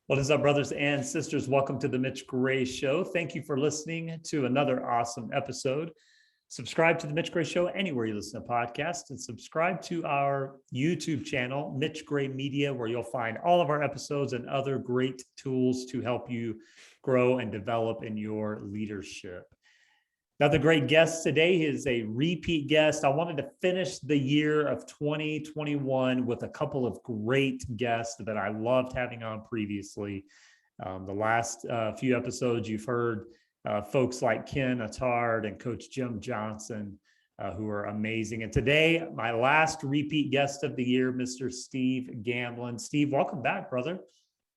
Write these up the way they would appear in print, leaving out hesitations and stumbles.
What is up, brothers and sisters? Welcome to the Mitch Gray Show. Thank you for listening to another awesome episode. Subscribe to the Mitch Gray Show anywhere you listen to podcasts, and subscribe to our YouTube channel, Mitch Gray Media, where you'll find all of our episodes and other great tools to help you grow and develop in your leadership. Another great guest today is a repeat guest. I wanted to finish the year of 2021 with a couple of great guests that I loved having on previously. The last few episodes, you've heard folks like Ken Attard and Coach Jim Johnson, who are amazing. And today, my last repeat guest of the year, Mr. Steve Gamlin. Steve, welcome back, brother.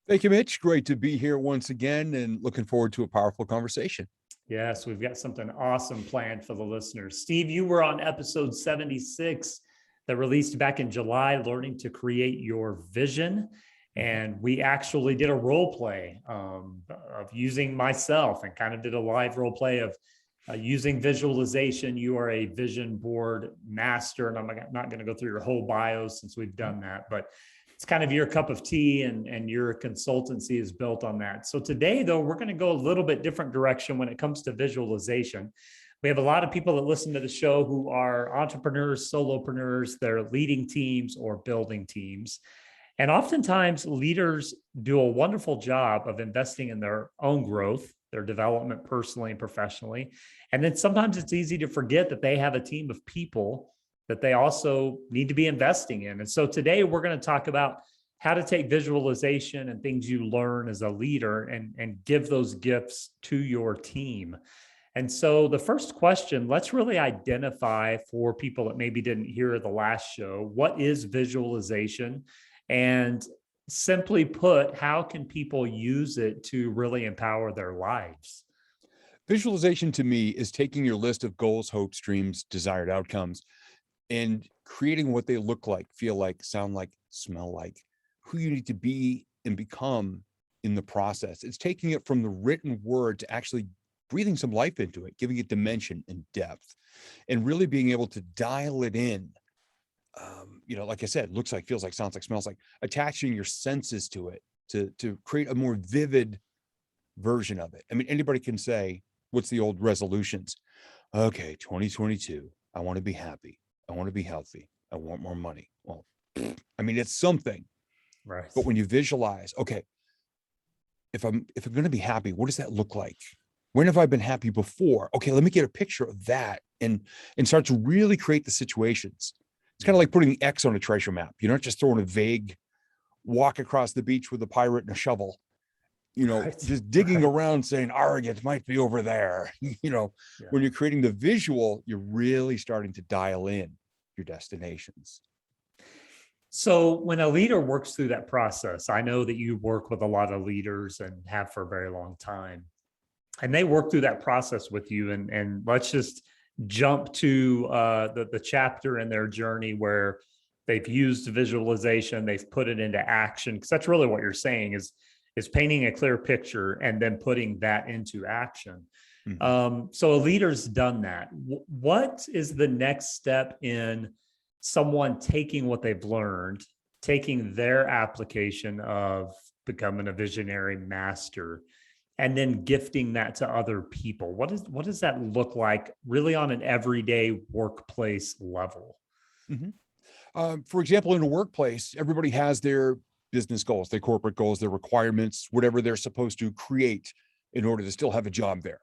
Thank you, Mitch. Great to be here once again and looking forward to a powerful conversation. Yes, we've got something awesome planned for the listeners. Steve, you were on episode 76 that released back in July, Learning to Create Your Vision. And we actually did a role play of using myself and kind of did a live role play of using visualization. You are a vision board master, and I'm not going to go through your whole bio since we've done that, but it's kind of your cup of tea, and your consultancy is built on that. So today, though, we're going to go a little bit different direction when it comes to visualization. We have a lot of people that listen to the show who are entrepreneurs, solopreneurs, they're leading teams or building teams. And oftentimes leaders do a wonderful job of investing in their own growth, their development personally and professionally. And then sometimes it's easy to forget that they have a team of people that they also need to be investing in. And so today we're going to talk about how to take visualization and things you learn as a leader and give those gifts to your team. And so the first question, let's really identify for people that maybe didn't hear the last show, what is visualization? And simply put, how can people use it to really empower their lives? Visualization to me is taking your list of goals, hopes, dreams, desired outcomes, and creating what they look like, feel like, sound like, smell like, who you need to be and become in the process. It's taking it from the written word to actually breathing some life into it, giving it dimension and depth, and really being able to dial it in. Like I said, looks like, feels like, sounds like, smells like, attaching your senses to it to create a more vivid version of it. I mean, anybody can say, what's the old resolutions? Okay, 2022, I want to be happy. I want to be healthy. I want more money. Well, I mean, it's something, Right. but when you visualize, okay, if I'm going to be happy, what does that look like? When have I been happy before? Okay, let me get a picture of that and start to really create the situations. It's kind of like putting the X on a treasure map. You're not just throwing a vague walk across the beach with a pirate and a shovel, Right. just digging Right. around saying arrogance might be over there. Yeah. When you're creating the visual, you're really starting to dial in your destinations. So when a leader works through that process, I know that you work with a lot of leaders and have for a very long time, and they work through that process with you. And let's just jump to the chapter in their journey where they've used visualization, they've put it into action, because that's really what you're saying is painting a clear picture and then putting that into action. So a leader's done that. What is the next step in someone taking what they've learned, taking their application of becoming a visionary master, and then gifting that to other people? What does that look like really on an everyday workplace level? For example, in a workplace, everybody has their business goals, their corporate goals, their requirements, whatever they're supposed to create in order to still have a job there.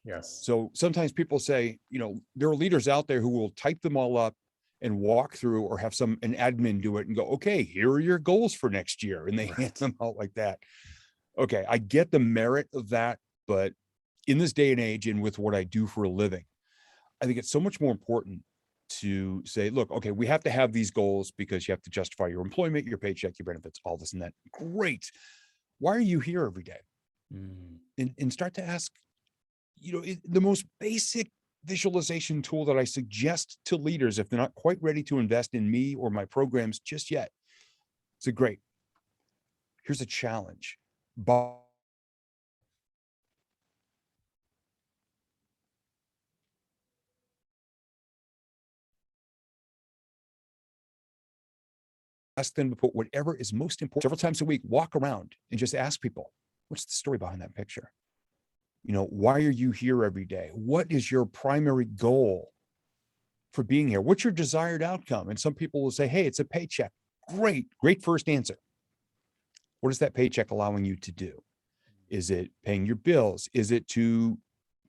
Yes. So sometimes people say, there are leaders out there who will type them all up and walk through, or have an admin do it and go, okay, here are your goals for next year. And they hand them out like that. Okay, I get the merit of that, but in this day and age, and with what I do for a living, I think it's so much more important to say, look, okay, we have to have these goals because you have to justify your employment, your paycheck, your benefits, all this and that. Great. Why are you here every day? And start to ask, the most basic visualization tool that I suggest to leaders, if they're not quite ready to invest in me or my programs just yet. So great. Here's a challenge. ask them to put whatever is most important. Several times a week, walk around and just ask people, what's the story behind that picture? Why are you here every day? What is your primary goal for being here? What's your desired outcome? And some people will say, hey, it's a paycheck. Great first answer. What is that paycheck allowing you to do? Is it paying your bills? Is it to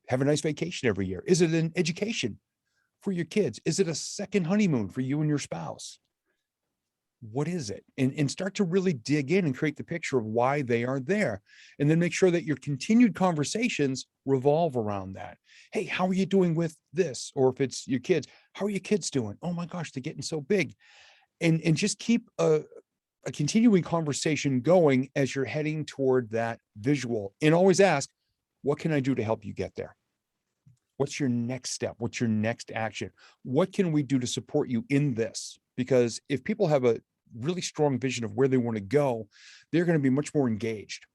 have a nice vacation every year? Is it an education for your kids? Is it a second honeymoon for you and your spouse? What is it? And start to really dig in and create the picture of why they are there. And then make sure that your continued conversations revolve around that. Hey, how are you doing with this? Or if it's your kids, how are your kids doing? Oh my gosh, they're getting so big. And just keep a continuing conversation going as you're heading toward that visual. And always ask, what can I do to help you get there? What's your next step? What's your next action? What can we do to support you in this? Because if people have a really strong vision of where they want to go, they're going to be much more engaged.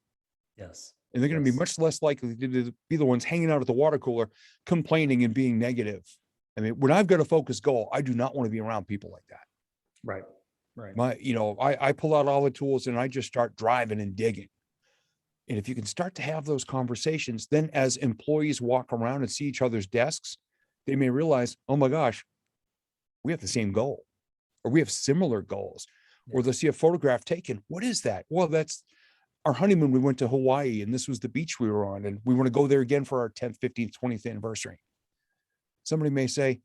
Yes. And they're going to be much less likely to be the ones hanging out at the water cooler, complaining and being negative. I mean, when I've got a focused goal, I do not want to be around people like that. Right. Right. I pull out all the tools and I just start driving and digging. And if you can start to have those conversations, then as employees walk around and see each other's desks, they may realize, oh my gosh, we have the same goal, or we have similar goals. Or they'll see a photograph taken. What is that? Well, that's our honeymoon. We went to Hawaii and this was the beach we were on, and we want to go there again for our 10th, 15th, 20th anniversary. Somebody may say,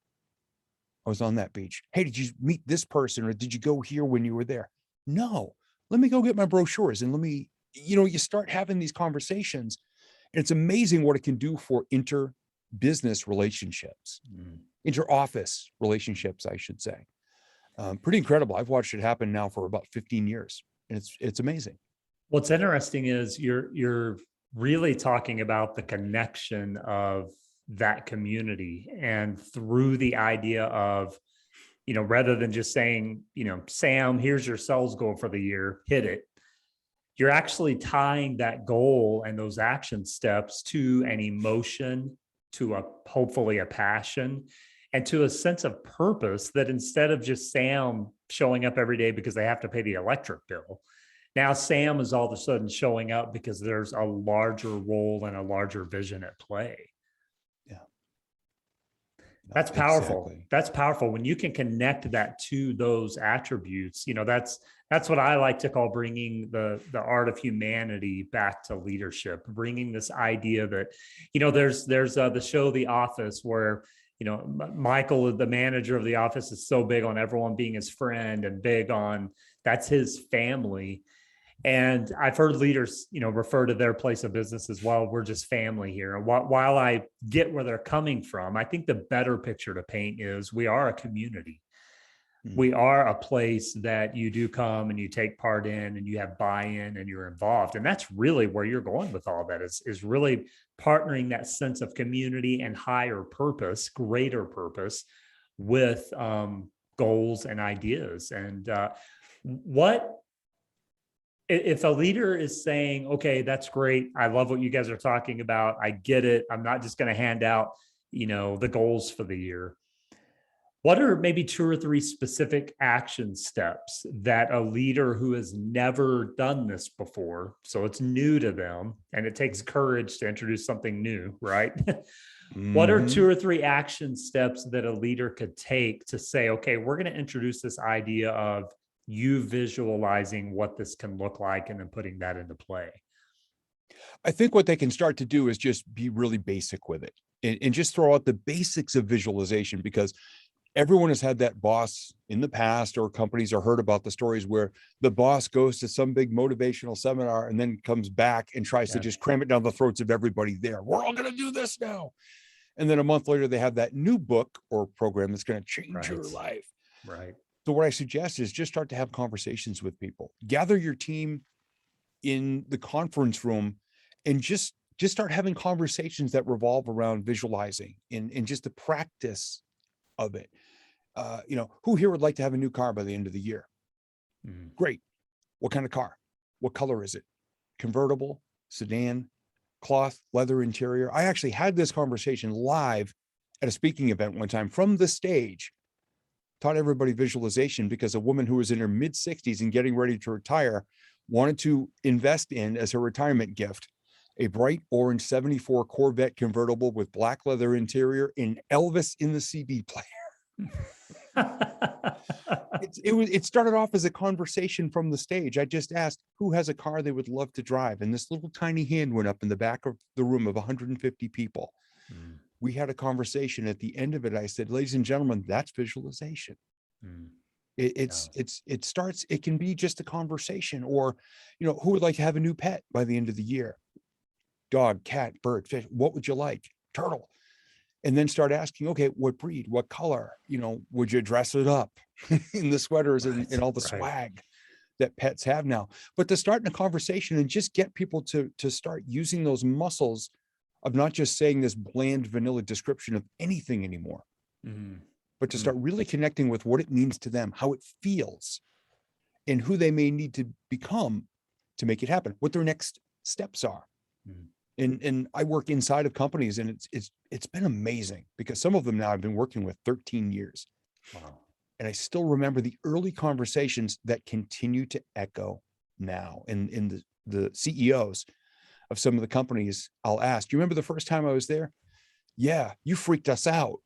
I was on that beach. Hey, did you meet this person, or did you go here when you were there? No, let me go get my brochures and let me, you start having these conversations, and it's amazing what it can do for inter-business relationships, inter-office relationships, I should say. Pretty incredible. I've watched it happen now for about 15 years, and it's amazing. What's interesting is you're really talking about the connection of that community, and through the idea of, rather than just saying, Sam, here's your sales goal for the year, hit it. You're actually tying that goal and those action steps to an emotion, to hopefully a passion, and to a sense of purpose, that instead of just Sam showing up every day because they have to pay the electric bill, now Sam is all of a sudden showing up because there's a larger role and a larger vision at play. Yeah. That's powerful. Exactly. That's powerful. When you can connect that to those attributes, that's what I like to call bringing the art of humanity back to leadership, bringing this idea that, there's the show, The Office, where, Michael, the manager of the office, is so big on everyone being his friend and big on that's his family. And I've heard leaders, refer to their place of business as well. We're just family here. And while I get where they're coming from, I think the better picture to paint is we are a community. We are a place that you do come and you take part in, and you have buy-in and you're involved. And that's really where you're going with all that, is really partnering that sense of community and higher purpose, greater purpose, with goals and ideas. And what if a leader is saying, okay, that's great, I love what you guys are talking about, I get it, I'm not just going to hand out, the goals for the year. What are maybe 2 or 3 specific action steps that a leader who has never done this before, so it's new to them, and it takes courage to introduce something new, right? What are 2 or 3 action steps that a leader could take to say, okay, we're going to introduce this idea of you visualizing what this can look like and then putting that into play? I think what they can start to do is just be really basic with it, and just throw out the basics of visualization, because everyone has had that boss in the past, or companies, or heard about the stories where the boss goes to some big motivational seminar and then comes back and tries to just cram it down the throats of everybody there. We're all going to do this now. And then a month later, they have that new book or program that's going to change your life. Right. So what I suggest is just start to have conversations with people, gather your team in the conference room, and just start having conversations that revolve around visualizing and just the practice of it. Who here would like to have a new car by the end of the year? Great. What kind of car? What color is it? Convertible, sedan, cloth, leather interior? I actually had this conversation live at a speaking event one time from the stage taught everybody visualization because a woman who was in her mid 60s and getting ready to retire wanted to invest in, as her retirement gift, a bright orange 74 Corvette convertible with black leather interior and Elvis in the CD player. It started off as a conversation from the stage. I just asked who has a car they would love to drive. And this little tiny hand went up in the back of the room of 150 people. Mm. We had a conversation. At the end of it, I said, ladies and gentlemen, that's visualization. Mm. It can be just a conversation, or, who would like to have a new pet by the end of the year? Dog, cat, bird, fish. What would you like? Turtle. And then start asking, okay, what breed, what color, would you dress it up in the sweaters and all the swag that pets have now? But to start in a conversation and just get people to start using those muscles of not just saying this bland vanilla description of anything anymore, but to start really connecting with what it means to them, how it feels, and who they may need to become to make it happen, what their next steps are. And I work inside of companies, and it's been amazing because some of them now I've been working with 13 years. Wow. And I still remember the early conversations that continue to echo now. And in the CEOs of some of the companies, I'll ask, do you remember the first time I was there? Yeah, you freaked us out.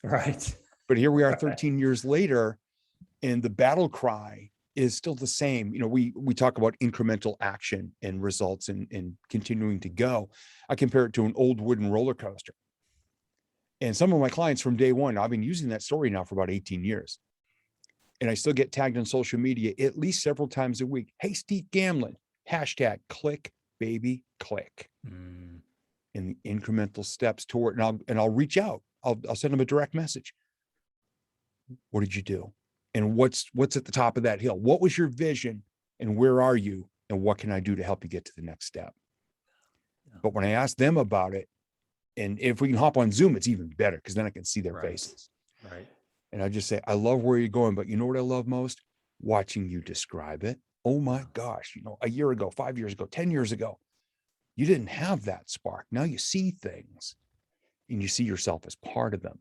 Right. But here we are 13 years later, and the battle cry is still the same. We talk about incremental action and results and continuing to go. I compare it to an old wooden roller coaster. And some of my clients from day one, I've been using that story now for about 18 years. And I still get tagged on social media at least several times a week. Hey, Steve Gamlin, hashtag click, baby, click. And the incremental steps toward, and I'll reach out. I'll send them a direct message. What did you do? And what's at the top of that hill? What was your vision, and where are you, and what can I do to help you get to the next step? But when I ask them about it, and if we can hop on Zoom, it's even better because then I can see their faces. Right. And I just say, I love where you're going, but you know what I love most? Watching you describe it. Oh my gosh, a year ago, 5 years ago, 10 years ago, you didn't have that spark. Now you see things and you see yourself as part of them.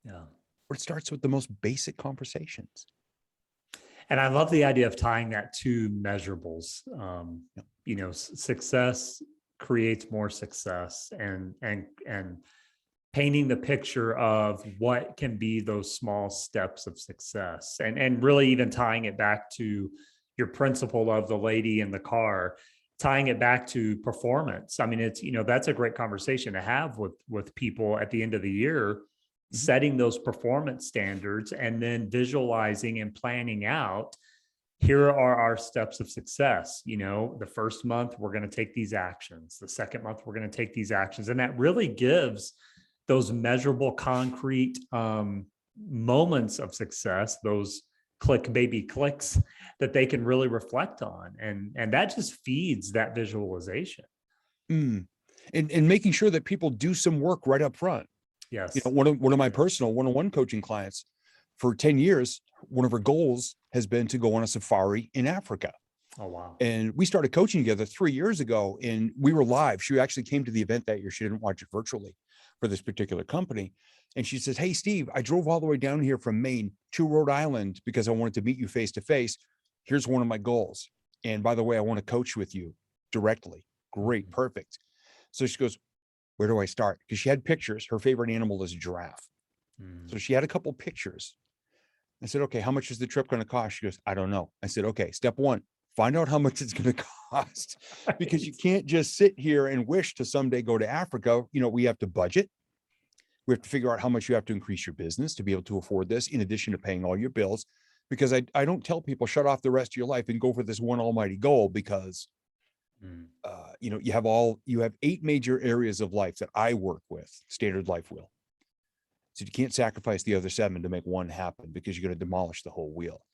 Yeah. It starts with the most basic conversations. And I love the idea of tying that to measurables. Success creates more success, and painting the picture of what can be those small steps of success, and really even tying it back to your principle of the lady in the car, tying it back to performance. I mean, it's, that's a great conversation to have with people at the end of the year, setting those performance standards and then visualizing and planning out, here are our steps of success. The first month, we're going to take these actions. The second month, we're going to take these actions. And that really gives those measurable, concrete moments of success, those click baby clicks that they can really reflect on. And that just feeds that visualization. And making sure that people do some work right up front. Yes. One of my personal one-on-one coaching clients for 10 years, one of her goals has been to go on a safari in Africa. Oh, wow. And we started coaching together 3 years ago, and we were live. She actually came to the event that year. She didn't watch it virtually for this particular company. And she says, hey, Steve, I drove all the way down here from Maine to Rhode Island because I wanted to meet you face to face. Here's one of my goals. And by the way, I want to coach with you directly. Great. Perfect. So she goes, where do I start? Because she had pictures. Her favorite animal is a giraffe. So she had a couple pictures. I said, okay, how much is the trip going to cost? She goes, I don't know. I said, okay, step one, find out how much it's going to cost, because you can't just sit here and wish to someday go to Africa. We have to budget. We have to figure out how much you have to increase your business to be able to afford this, in addition to paying all your bills. Because I don't tell people shut off the rest of your life and go for this one almighty goal, because you have 8 major areas of life that I work with, standard life wheel. So you can't sacrifice the other 7 to make one happen, because you're going to demolish the whole wheel.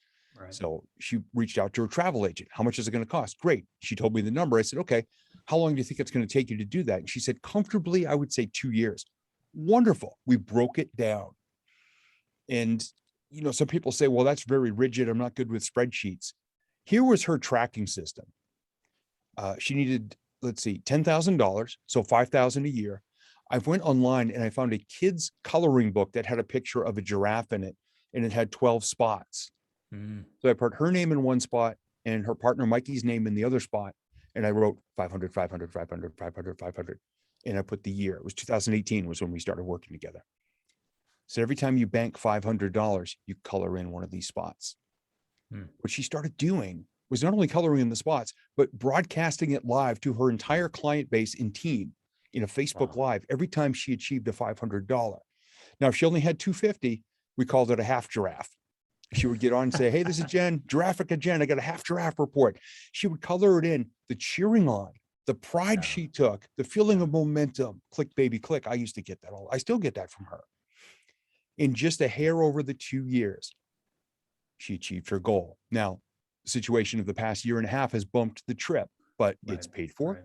Right. So she reached out to her travel agent. How much is it going to cost? Great. She told me the number. I said, okay, how long do you think it's going to take you to do that? And she said, comfortably, I would say 2 years. Wonderful. We broke it down. And, some people say, well, that's very rigid. I'm not good with spreadsheets. Here was her tracking system. She needed, $10,000. So $5,000 a year. I went online and I found a kid's coloring book that had a picture of a giraffe in it. and it had 12 spots. Mm. So I put her name in one spot and her partner Mikey's name in the other spot. And I wrote 500, 500, 500, 500, 500. And I put the year. It was 2018 was when we started working together. So every time you bank $500, you color in one of these spots. What she started doing was not only coloring in the spots, but broadcasting it live to her entire client base and team in a Facebook Live every time she achieved a $500. Now, if she only had 250, we called it a half giraffe. She would get on and say, hey, this is Jen, Giraffica Jen. I got a half giraffe report. She would color it in, the cheering on, the pride she took, the feeling of momentum. Click, baby, click. I used to get that all. I still get that from her. In just a hair over the 2 years, she achieved her goal. Now, the situation of the past year and a half has bumped the trip, but it's paid for. Right.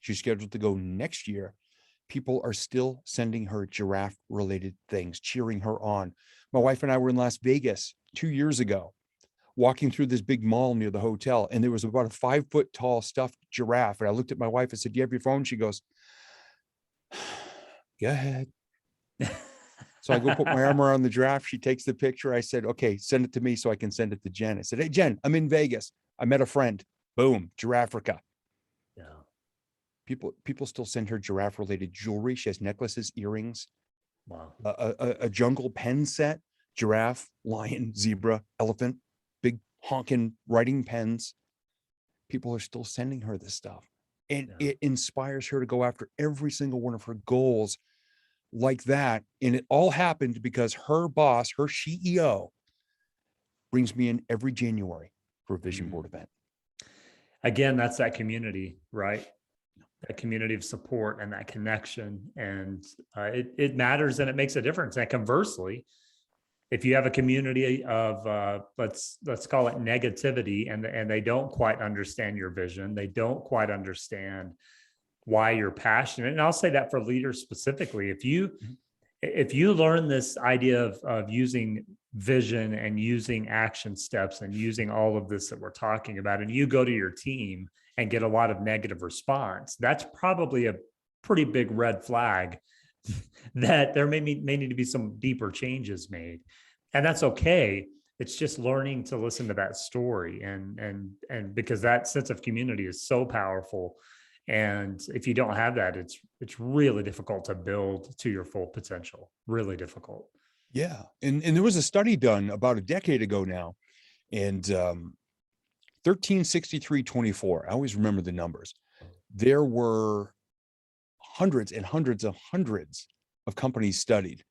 She's scheduled to go next year. People are still sending her giraffe related things, cheering her on. My wife and I were in Las Vegas 2 years ago, walking through this big mall near the hotel, and there was about a 5-foot tall stuffed giraffe. And I looked at my wife and said, do you have your phone? She goes, go ahead. So I go put my arm around the giraffe. She takes the picture. I said, okay, send it to me so I can send it to Jen. I said, hey, Jen, I'm in Vegas. I met a friend. Boom, Giraffica. Yeah. People still send her giraffe related jewelry. She has necklaces, earrings, Wow. a jungle pen set, giraffe, lion, zebra, elephant, big honking writing pens. People are still sending her this stuff. And it inspires her to go after every single one of her goals like that. And it all happened because her boss, her CEO, brings me in every January for a vision board event. Again, that's that community, right? That community of support and that connection. And it matters and it makes a difference. And conversely, if you have a community of let's call it negativity, and they don't quite understand your vision, they don't quite understand why you're passionate. And I'll say that for leaders specifically, if you learn this idea of using vision and using action steps and using all of this that we're talking about, and you go to your team and get a lot of negative response, that's probably a pretty big red flag that there may need to be some deeper changes made. And that's okay. It's just learning to listen to that story, and because that sense of community is so powerful. And if you don't have that, it's really difficult to build to your full potential. Really difficult. Yeah. And there was a study done about a decade ago now, and 136324. I always remember the numbers. There were hundreds and hundreds of companies studied.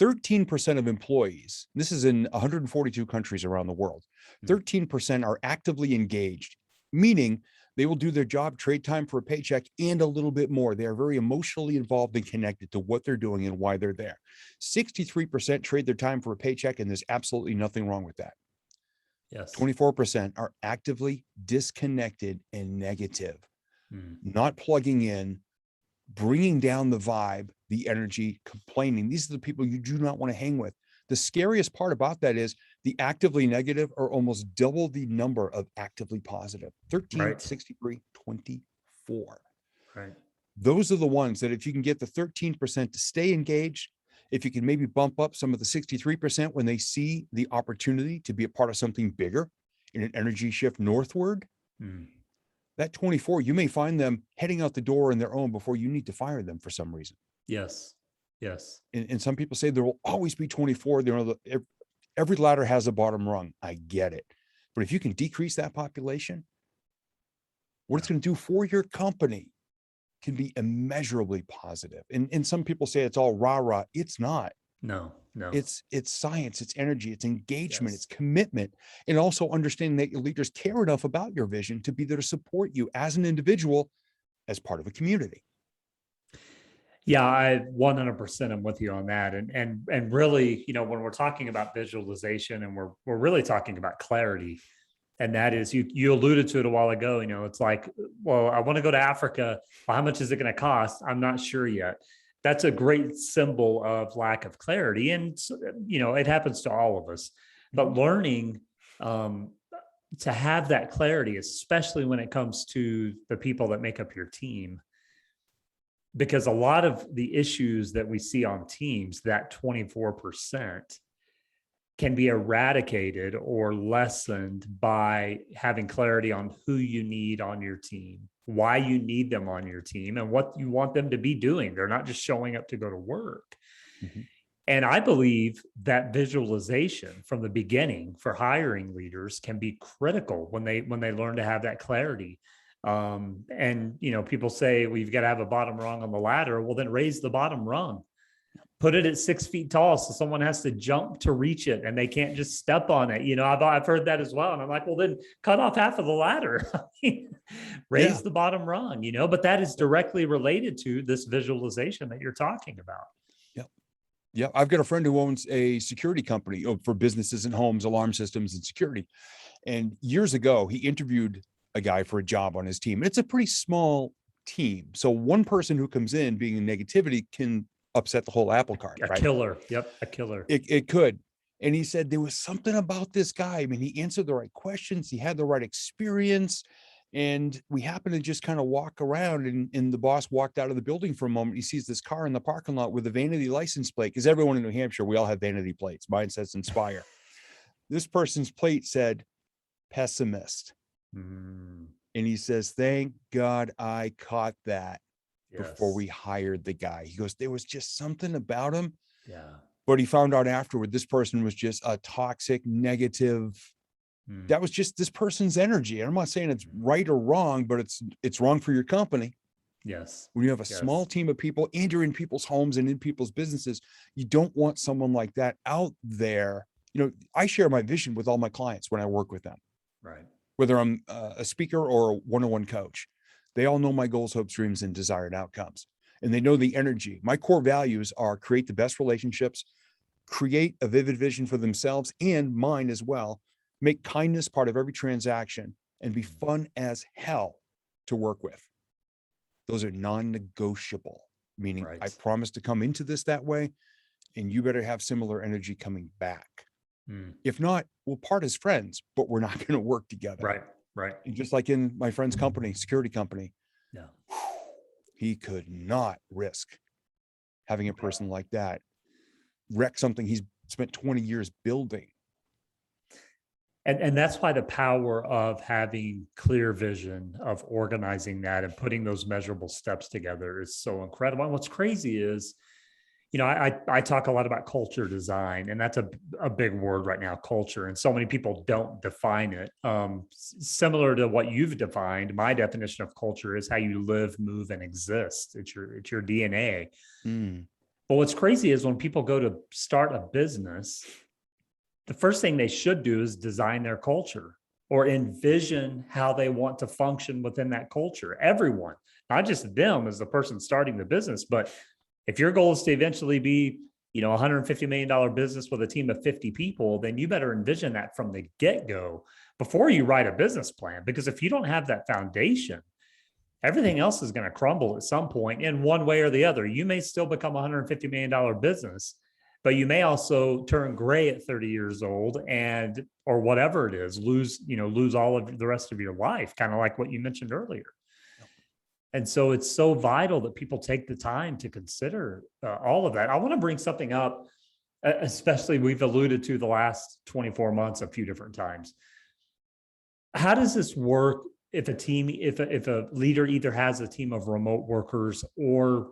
13% of employees, this is in 142 countries around the world, 13% are actively engaged, meaning they will do their job, trade time for a paycheck, and a little bit more. They are very emotionally involved and connected to what they're doing and why they're there. 63% trade their time for a paycheck, and there's absolutely nothing wrong with that. Yes. 24% are actively disconnected and negative, not plugging in, bringing down the vibe, the energy, complaining. These are the people you do not want to hang with. The scariest part about that is the actively negative are almost double the number of actively positive. 13, 63, 24. Right. Those are the ones that if you can get the 13% to stay engaged, if you can maybe bump up some of the 63% when they see the opportunity to be a part of something bigger in an energy shift northward, that 24, you may find them heading out the door on their own before you need to fire them for some reason. Yes. Yes. And some people say there will always be 24. Every ladder has a bottom rung. I get it. But if you can decrease that population, what it's going to do for your company can be immeasurably positive. And some people say it's all rah-rah. It's not. No. It's science, it's energy, it's engagement, it's commitment, and also understanding that your leaders care enough about your vision to be there to support you as an individual, as part of a community. Yeah, I 100% am with you on that. And really, when we're talking about visualization, and we're really talking about clarity, and that is, you alluded to it a while ago, it's like, well, I want to go to Africa. Well, how much is it going to cost? I'm not sure yet. That's a great symbol of lack of clarity. And, it happens to all of us, but learning to have that clarity, especially when it comes to the people that make up your team, because a lot of the issues that we see on teams, that 24%, can be eradicated or lessened by having clarity on who you need on your team, why you need them on your team, and what you want them to be doing. They're not just showing up to go to work. Mhm. And I believe that visualization from the beginning for hiring leaders can be critical when they learn to have that clarity. And people say, well, you've got to have a bottom rung on the ladder. Well, then raise the bottom rung. Put it at 6 feet tall, so someone has to jump to reach it, and they can't just step on it. I've heard that as well, and I'm like, well, then cut off half of the ladder. Raise Yeah. the bottom rung. But that is directly related to this visualization that you're talking about. Yeah. I've got a friend who owns a security company for businesses and homes, alarm systems and security. And years ago, he interviewed a guy for a job on his team. It's a pretty small team. So one person who comes in being in negativity can upset the whole apple cart, A right? killer. Yep. A killer. It could. And he said there was something about this guy. I mean, he answered the right questions. He had the right experience. And we happened to just kind of walk around, and the boss walked out of the building for a moment. He sees this car in the parking lot with a vanity license plate, because everyone in New Hampshire, we all have vanity plates. Mine says Inspire. This person's plate said pessimist. Mm, And he says, thank God I caught that before yes. we hired the guy. He goes, there was just something about him. Yeah. But he found out afterward, this person was just a toxic, negative. Mm, That was just this person's energy. And I'm not saying it's right or wrong, but it's wrong for your company. yes. When you have a Yes. small team of people and you're in people's homes and in people's businesses, you don't want someone like that out there. I share my vision with all my clients when I work with them, Right. whether I'm a speaker or a one-on-one coach. They all know my goals, hopes, dreams, and desired outcomes. And they know the energy. My core values are create the best relationships, create a vivid vision for themselves and mine as well, make kindness part of every transaction, and be fun as hell to work with. Those are non-negotiable, meaning Right. I promise to come into this that way, and you better have similar energy coming back. Mm, If not, we'll part as friends, but we're not going to work together. right. Right. And just like in my friend's company, security company, Yeah. he could not risk having a person like that wreck something he's spent 20 years building. And that's why the power of having clear vision, of organizing that and putting those measurable steps together is so incredible. And what's crazy is, I talk a lot about culture design, and that's a big word right now, culture. And so many people don't define it. Similar to what you've defined, my definition of culture is how you live, move, and exist. It's your DNA. Mm. But what's crazy is when people go to start a business, the first thing they should do is design their culture or envision how they want to function within that culture. Everyone, not just them as the person starting the business, but if your goal is to eventually be, $150 million business with a team of 50 people, then you better envision that from the get-go before you write a business plan. Because if you don't have that foundation, everything else is going to crumble at some point in one way or the other. You may still become a $150 million business, but you may also turn gray at 30 years old or whatever it is, lose all of the rest of your life, kind of like what you mentioned earlier. And so it's so vital that people take the time to consider all of that. I want to bring something up, especially we've alluded to the last 24 months a few different times. How does this work if a leader either has a team of remote workers or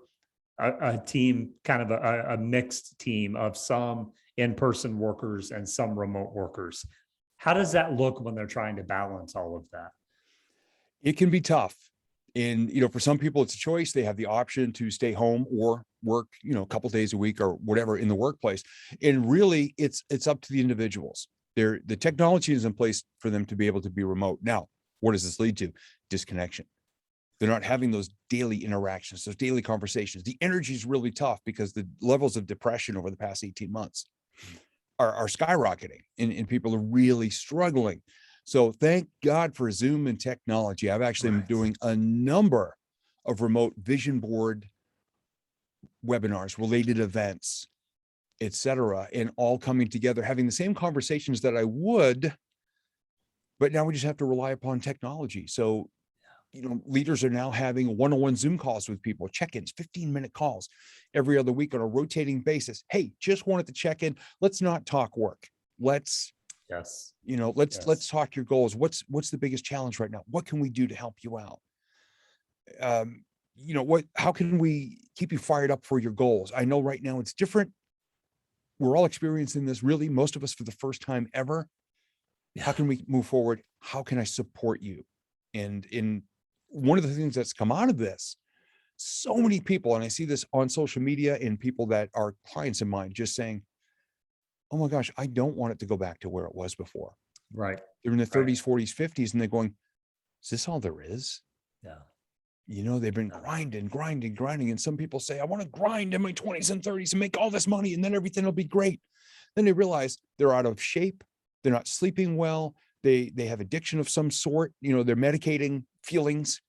a team, kind of a mixed team of some in-person workers and some remote workers? How does that look when they're trying to balance all of that? It can be tough. And, for some people, it's a choice. They have the option to stay home or work, a couple days a week or whatever in the workplace. And really, it's up to the individuals. The technology is in place for them to be able to be remote. Now, what does this lead to? Disconnection. They're not having those daily interactions, those daily conversations. The energy is really tough because the levels of depression over the past 18 months are skyrocketing, and people are really struggling. So thank God for Zoom and technology. I've actually been doing a number of remote vision board webinars, related events, etc., and all coming together, having the same conversations that I would, but now we just have to rely upon technology. So, leaders are now having one-on-one Zoom calls with people, check-ins, 15-minute calls every other week on a rotating basis. Hey, just wanted to check in. Let's not talk work. Let's, Yes. let's Yes. talk your goals. What's the biggest challenge right now? What can we do to help you out? How can we keep you fired up for your goals? I know right now it's different. We're all experiencing this, really, most of us for the first time ever. How can we move forward? How can I support you? And in one of the things that's come out of this, so many people, and I see this on social media and people that are clients of mine just saying, oh my gosh, I don't want it to go back to where it was before. Right. They're in the Right. 30s, 40s, 50s, and they're going, is this all there is? Yeah. They've been grinding. And some people say, I want to grind in my 20s and 30s and make all this money and then everything will be great. Then they realize they're out of shape. They're not sleeping well. They have addiction of some sort. They're medicating feelings.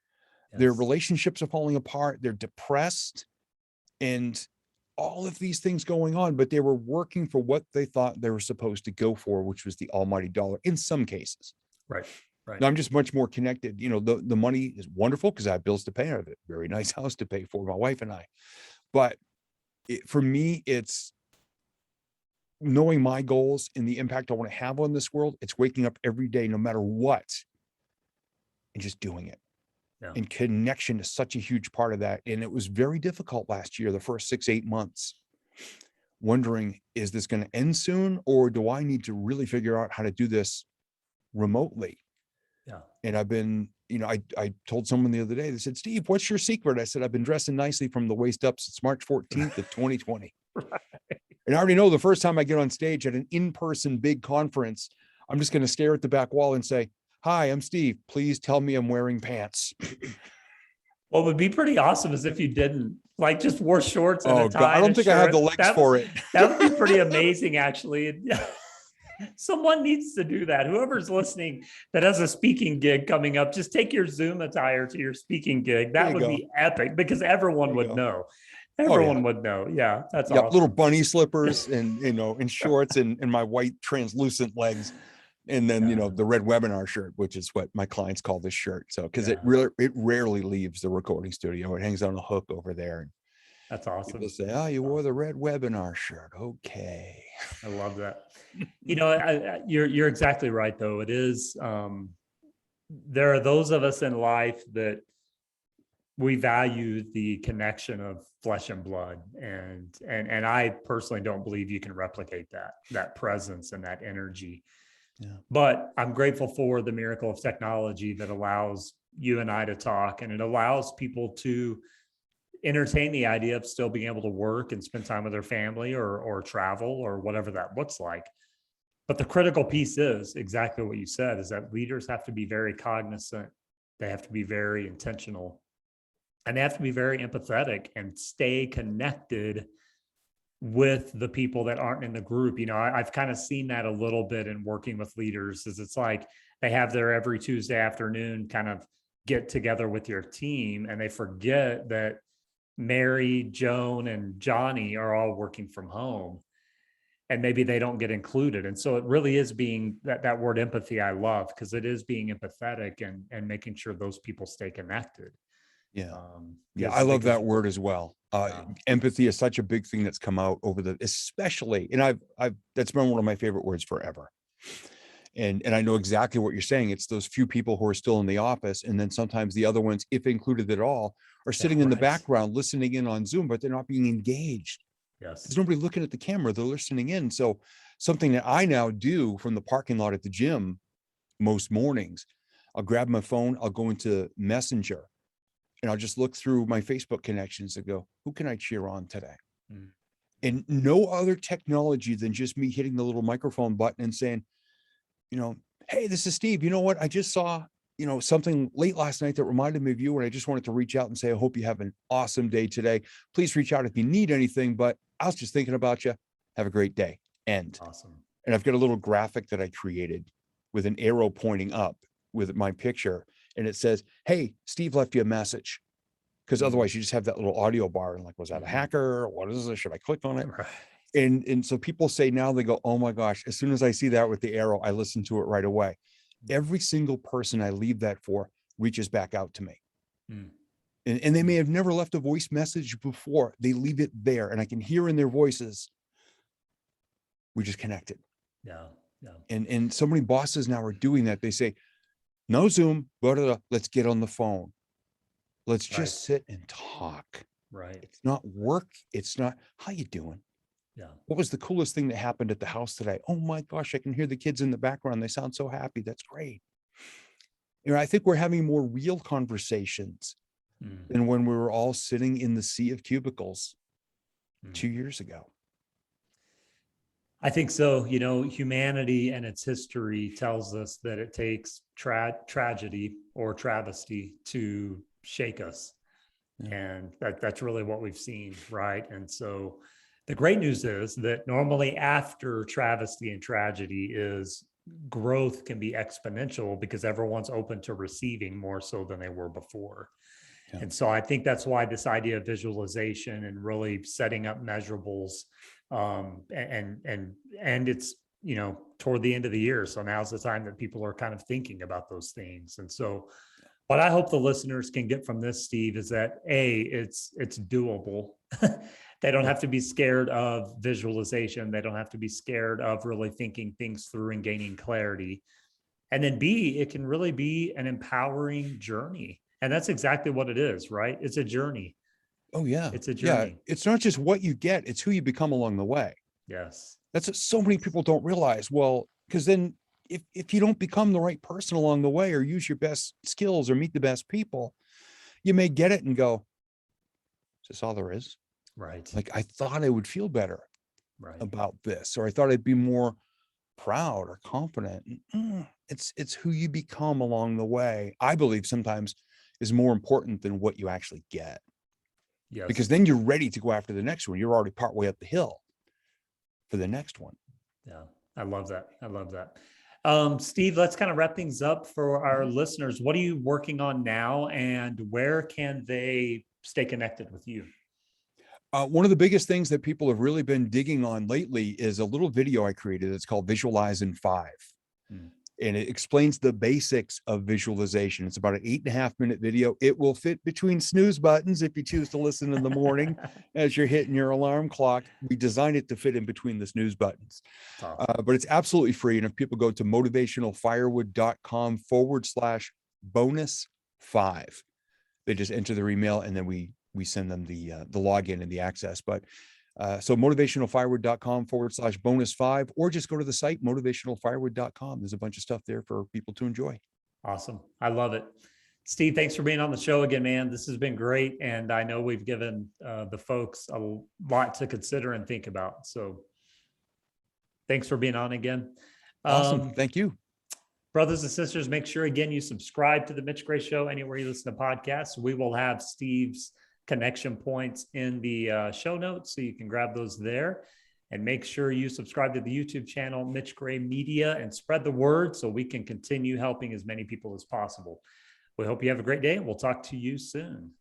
Yes. Their relationships are falling apart. They're depressed and all of these things going on, but they were working for what they thought they were supposed to go for, which was the almighty dollar in some cases. Right. Right. Now I'm just much more connected. The money is wonderful because I have bills to pay. I have a very nice house to pay for, my wife and I. But for me, it's knowing my goals and the impact I want to have on this world. It's waking up every day, no matter what, and just doing it. Yeah. And connection is such a huge part of that. And it was very difficult last year, the first 6-8 months, wondering, is this going to end soon? Or do I need to really figure out how to do this remotely? Yeah. And I've been, I told someone the other day, they said, Steve, what's your secret? I said, I've been dressing nicely from the waist up since March 14th of 2020. Right. And I already know the first time I get on stage at an in-person big conference, I'm just going to stare at the back wall and say, hi, I'm Steve. Please tell me I'm wearing pants. What would be pretty awesome is if you didn't, like, just wore shorts and a tie. God, I don't think I have the legs for it. That would be pretty amazing, actually. Someone needs to do that. Whoever's listening that has a speaking gig coming up, just take your Zoom attire to your speaking gig. That would be epic because everyone would know. Everyone would know. Yeah, that's awesome. Little bunny slippers and, and shorts and my white translucent legs. And then, the red webinar shirt, which is what my clients call this shirt. So, because it rarely leaves the recording studio. It hangs on a hook over there. That's awesome. People say, oh, you wore the red webinar shirt. Okay. I love that. You're exactly right, though. It is, there are those of us in life that we value the connection of flesh and blood. And I personally don't believe you can replicate that presence and that energy. Yeah. But I'm grateful for the miracle of technology that allows you and I to talk, and it allows people to entertain the idea of still being able to work and spend time with their family or travel or whatever that looks like. But the critical piece is exactly what you said, is that leaders have to be very cognizant. They have to be very intentional, and they have to be very empathetic and stay connected with the people that aren't in the group. I've kind of seen that a little bit in working with leaders, is it's like they have their every Tuesday afternoon kind of get together with your team, and they forget that Mary, Joan, and Johnny are all working from home, and maybe they don't get included. And so it really is being that word empathy I love, because it is being empathetic and making sure those people stay connected. Yeah. I love that word as well. Empathy is such a big thing that's come out especially, and I've that's been one of my favorite words forever. And I know exactly what you're saying. It's those few people who are still in the office. And then sometimes the other ones, if included at all, are sitting in the background, listening in on Zoom, but they're not being engaged. Yes. There's nobody looking at the camera. They're listening in. So something that I now do from the parking lot at the gym most mornings, I'll grab my phone, I'll go into Messenger, and I'll just look through my Facebook connections and go, who can I cheer on today? Mm. And no other technology than just me hitting the little microphone button and saying, hey, this is Steve. You know what? I just saw, something late last night that reminded me of you. And I just wanted to reach out and say, I hope you have an awesome day today. Please reach out if you need anything, but I was just thinking about you. Have a great day. End. Awesome. And I've got a little graphic that I created with an arrow pointing up with my picture. And it says, hey, Steve left you a message. Because otherwise you just have that little audio bar and like, was that a hacker? What is this? Should I click on it? Right. And so people say now, they go, oh my gosh, as soon as I see that with the arrow, I listen to it right away. Every single person I leave that for reaches back out to me. Mm. And they may have never left a voice message before. They leave it there and I can hear in their voices, we just connected. Yeah. Yeah. And so many bosses now are doing that. They say, no Zoom, let's get on the phone. Let's Right. just sit and talk. Right. It's not work. It's not, how you doing? Yeah. What was the coolest thing that happened at the house today? Oh my gosh, I can hear the kids in the background. They sound so happy. That's great. I think we're having more real conversations Mm. than when we were all sitting in the sea of cubicles Mm. 2 years ago. I think so. Humanity and its history tells us that it takes tragedy or travesty to shake us. Yeah. And that's really what we've seen, right? And so the great news is that normally after travesty and tragedy is growth can be exponential because everyone's open to receiving more so than they were before. Yeah. And so I think that's why this idea of visualization and really setting up measurables, and it's toward the end of the year, so now's the time that people are kind of thinking about those things. And so what I hope the listeners can get from this, Steve, is that it's doable. They don't have to be scared of visualization. They don't have to be scared of really thinking things through and gaining clarity. And then B, it can really be an empowering journey. And that's exactly what it is, right? It's a journey. Oh yeah. It's a Yeah. journey. It's not just what you get, it's who you become along the way. Yes. That's what so many people don't realize. Well, because then if you don't become the right person along the way or use your best skills or meet the best people, you may get it and go, is this all there is? Right. Like, I thought I would feel better Right. about this, or I thought I'd be more proud or confident. It's who you become along the way, I believe sometimes is more important than what you actually get. Yes. Because then you're ready to go after the next one. You're already partway up the hill for the next one. Yeah. I love that. I love that. Steve, let's kind of wrap things up for our listeners. What are you working on now, and where can they stay connected with you? One of the biggest things that people have really been digging on lately is a little video I created. It's called Visualize in 5. Hmm. And it explains the basics of visualization. It's about an 8.5-minute video. It will fit between snooze buttons if you choose to listen in the morning as you're hitting your alarm clock. We designed it to fit in between the snooze buttons. But it's absolutely free. And if people go to motivationalfirewood.com/bonus5, they just enter their email and then we send them the login and the access. But so motivationalfirewood.com/bonus5, or just go to the site motivationalfirewood.com. There's a bunch of stuff there for people to enjoy. Awesome. I love it. Steve, thanks for being on the show again, man. This has been great. And I know we've given the folks a lot to consider and think about. So thanks for being on again. Awesome. Thank you. Brothers and sisters, make sure, again, you subscribe to the Mitch Gray Show anywhere you listen to podcasts. We will have Steve's connection points in the show notes, so you can grab those there. And make sure you subscribe to the YouTube channel, Mitch Gray Media, and spread the word so we can continue helping as many people as possible. We hope you have a great day, and we'll talk to you soon.